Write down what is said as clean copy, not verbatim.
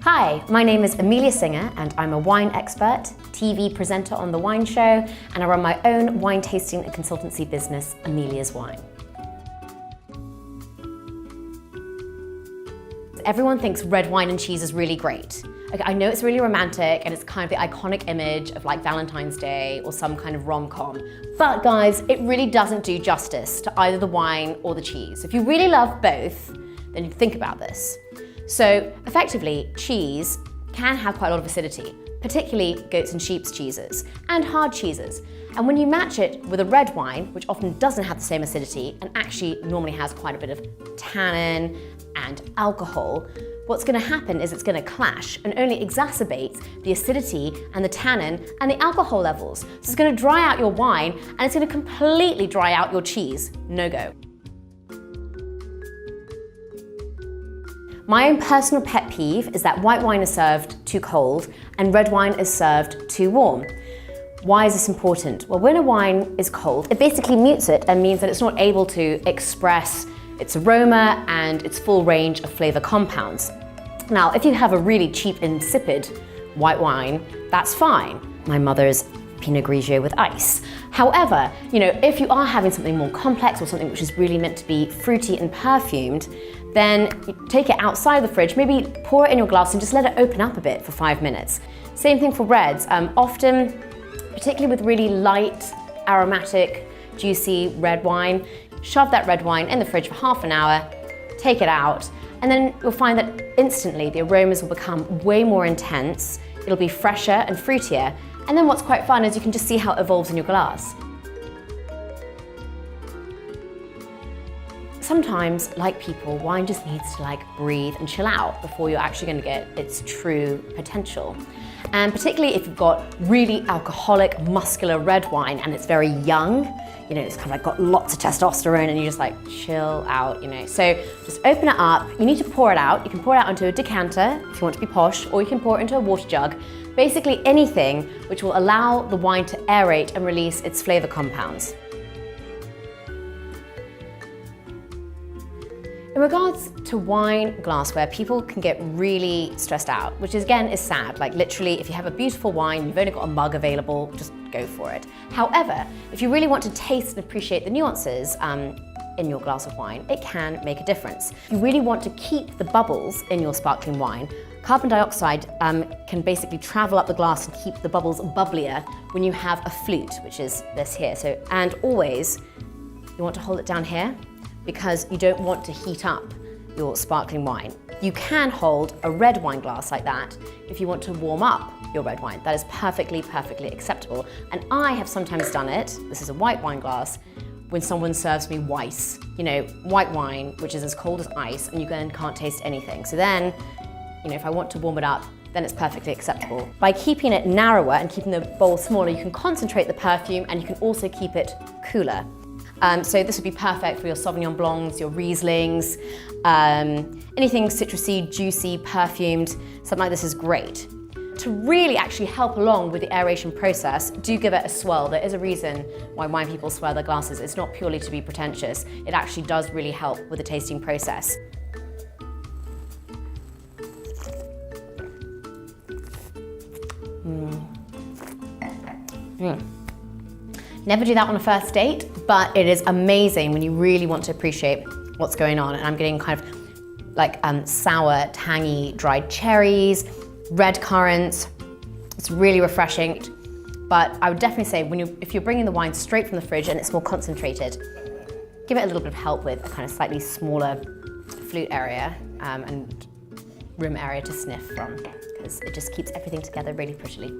Hi, my name is Amelia Singer and I'm a wine expert, TV presenter on The Wine Show, and I run my own wine tasting and consultancy business, Amelia's Wine. Everyone thinks red wine and cheese is really great. I know it's really romantic and it's kind of the iconic image of like Valentine's Day or some kind of rom-com. But guys, it really doesn't do justice to either the wine or the cheese. If you really love both, then you think about this. So effectively, cheese can have quite a lot of acidity, particularly goats and sheep's cheeses and hard cheeses. And when you match it with a red wine, which often doesn't have the same acidity and actually normally has quite a bit of tannin and alcohol, what's going to happen is it's going to clash and only exacerbates the acidity and the tannin and the alcohol levels. So it's going to dry out your wine and it's going to completely dry out your cheese. No go. My own personal pet peeve is that white wine is served too cold and red wine is served too warm. Why is this important? Well, when a wine is cold, it basically mutes it and means that it's not able to express its aroma and its full range of flavor compounds. Now, if you have a really cheap, insipid white wine, that's fine. My mother's Pinot Grigio with ice. However, if you are having something more complex or something which is really meant to be fruity and perfumed, then you take it outside the fridge, maybe pour it in your glass and just let it open up a bit for 5 minutes. Same thing for reds. Often, particularly with really light, aromatic, juicy red wine, shove that red wine in the fridge for half an hour, take it out, and then you'll find that instantly the aromas will become way more intense, it'll be fresher and fruitier, and then what's quite fun is you can just see how it evolves in your glass. Sometimes, like people, wine just needs to breathe and chill out before you're actually going to get its true potential. And particularly if you've got really alcoholic, muscular red wine and it's very young, it's kind of got lots of testosterone and you just chill out, So just open it up. You need to pour it out. You can pour it out into a decanter if you want to be posh, or you can pour it into a water jug. Basically anything which will allow the wine to aerate and release its flavor compounds. In regards to wine glassware, people can get really stressed out, which again is sad. Literally, if you have a beautiful wine, you've only got a mug available, just go for it. However, if you really want to taste and appreciate the nuances in your glass of wine, it can make a difference. If you really want to keep the bubbles in your sparkling wine, carbon dioxide can basically travel up the glass and keep the bubbles bubblier when you have a flute, which is this here. And always, you want to hold it down here, because you don't want to heat up your sparkling wine. You can hold a red wine glass like that if you want to warm up your red wine. That is perfectly acceptable. And I have sometimes done it, this is a white wine glass, when someone serves me Weiss, white wine, which is as cold as ice, and you then can't taste anything. So then, if I want to warm it up, then it's perfectly acceptable. By keeping it narrower and keeping the bowl smaller, you can concentrate the perfume and you can also keep it cooler. So this would be perfect for your Sauvignon Blancs, your Rieslings, anything citrusy, juicy, perfumed, something like this is great. To really actually help along with the aeration process, do give it a swirl. There is a reason why wine people swirl their glasses. It's not purely to be pretentious. It actually does really help with the tasting process. Never do that on a first date, but it is amazing when you really want to appreciate what's going on. And I'm getting kind of sour, tangy, dried cherries, red currants. It's really refreshing. But I would definitely say if you're bringing the wine straight from the fridge and it's more concentrated, give it a little bit of help with a kind of slightly smaller flute area and room area to sniff from, because it just keeps everything together really prettily.